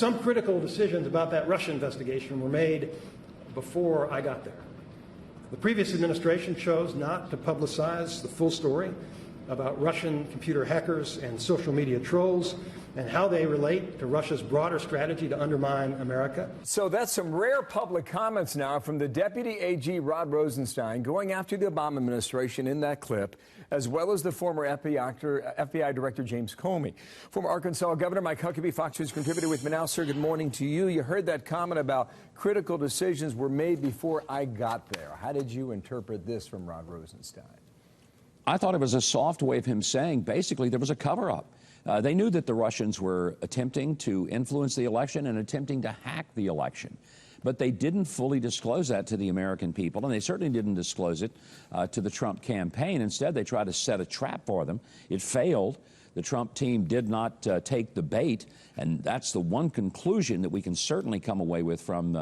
Some critical decisions about that Russia investigation were made before I got there. The previous administration chose not to publicize the full story about Russian computer hackers and social media trolls and how they relate to Russia's broader strategy to undermine America. So that's some rare public comments now from the Deputy AG Rod Rosenstein going after the Obama administration in that clip, as well as the former FBI Director James Comey. Former Arkansas Governor Mike Huckabee, Fox News contributor with me now. Sir, good morning to you. You heard that comment about critical decisions were made before I got there. How did you interpret this from Rod Rosenstein? I thought it was a soft way of him saying basically there was a cover-up. They knew that the Russians were attempting to influence the election and attempting to hack the election. But they didn't fully disclose that to the American people, and they certainly didn't disclose it to the Trump campaign. Instead, they tried to set a trap for them. It failed. The Trump team did not take the bait, and that's the one conclusion that we can certainly come away with from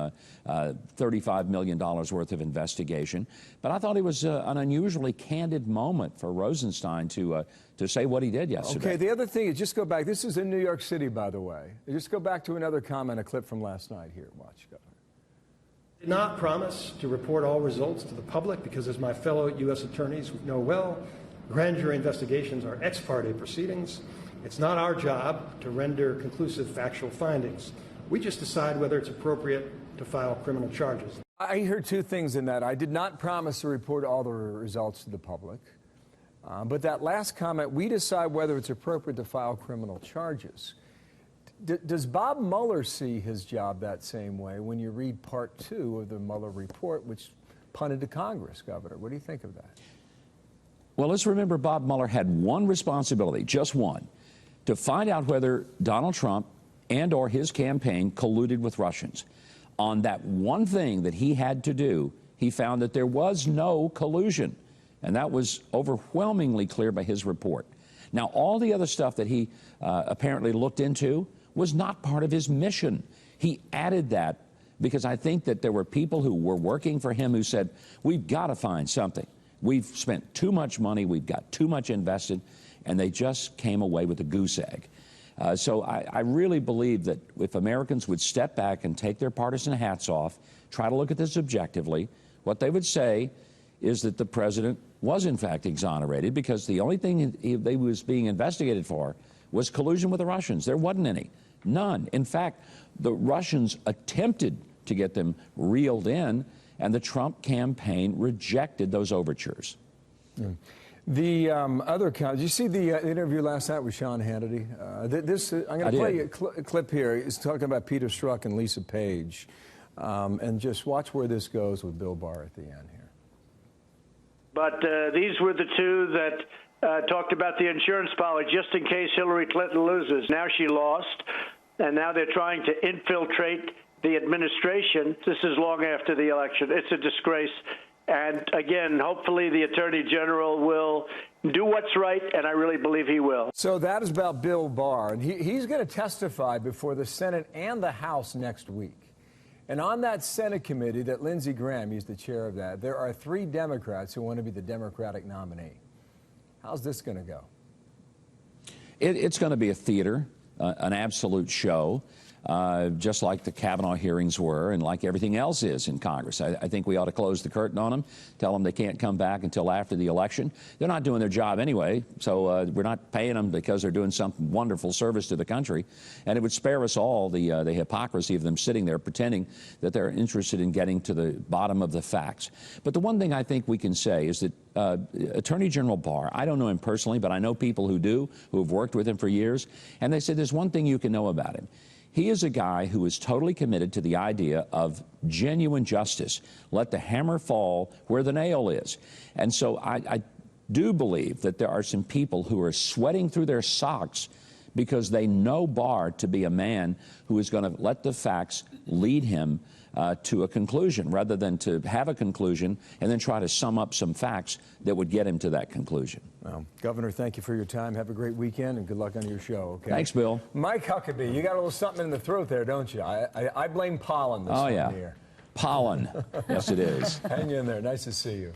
$35 million worth of investigation. But I thought it was an unusually candid moment for Rosenstein to say what he did yesterday. Okay, the other thing is, just go back. This is in New York City, by the way. Just go back to another comment, a clip from last night here. Watch, Governor. I did not promise to report all results to the public because, as my fellow U.S. attorneys know well, grand jury investigations are ex parte proceedings. It's not our job to render conclusive factual findings. We just decide whether it's appropriate to file criminal charges. I heard two things in that. I did not promise to report all the results to the public. But that last comment, we decide whether it's appropriate to file criminal charges. Does Bob Mueller see his job that same way when you read part 2 of the Mueller report, which punted to Congress, Governor? What do you think of that? Well, let's remember Bob Mueller had one responsibility, just one, to find out whether Donald Trump and or his campaign colluded with Russians. On that one thing that he had to do, he found that there was no collusion. And that was overwhelmingly clear by his report. Now, all the other stuff that he apparently looked into was not part of his mission. He added that because I think that there were people who were working for him who said, we've got to find something. We've spent too much money, we've got too much invested, and they just came away with a goose egg. So I really believe that if Americans would step back and take their partisan hats off, try to look at this objectively, what they would say is that the president was in fact exonerated because the only thing he was being investigated for was collusion with the Russians. There wasn't any. None. In fact, the Russians attempted to get them reeled in, and the Trump campaign rejected those overtures. Mm. The other count, did you see the interview last night with Sean Hannity? I'm going to play you a clip here. He's talking about Peter Strzok and Lisa Page. And just watch where this goes with Bill Barr at the end here. But these were the two that talked about the insurance policy just in case Hillary Clinton loses. Now she lost, and now they're trying to infiltrate the administration. This is long after the election. It's a disgrace. And again, hopefully the Attorney General will do what's right, and I really believe he will. So that is about Bill Barr, and he's going to testify before the Senate and the House next week. And on that Senate committee that Lindsey Graham, he's the chair of that, there are 3 Democrats who want to be the Democratic nominee. How's this going to go? It's going to be a theater, an absolute show, just like the Kavanaugh hearings were and like everything else is in Congress. I think we ought to close the curtain on them, tell them they can't come back until after the election. They're not doing their job anyway, so we're not paying them because they're doing some wonderful service to the country. And it would spare us all the hypocrisy of them sitting there pretending that they're interested in getting to the bottom of the facts. But the one thing I think we can say is that Attorney General Barr, I don't know him personally, but I know people who do, who have worked with him for years, and they said there's one thing you can know about him. He is a guy who is totally committed to the idea of genuine justice. Let the hammer fall where the nail is. And so I do believe that there are some people who are sweating through their socks because they know Barr to be a man who is going to let the facts lead him to a conclusion rather than to have a conclusion and then try to sum up some facts that would get him to that conclusion. Well, Governor, thank you for your time. Have a great weekend and good luck on your show. Okay. Thanks, Bill. Mike Huckabee, you got a little something in the throat there, don't you? I blame pollen this time of year. Pollen. Yes, it is. Hang in there. Nice to see you.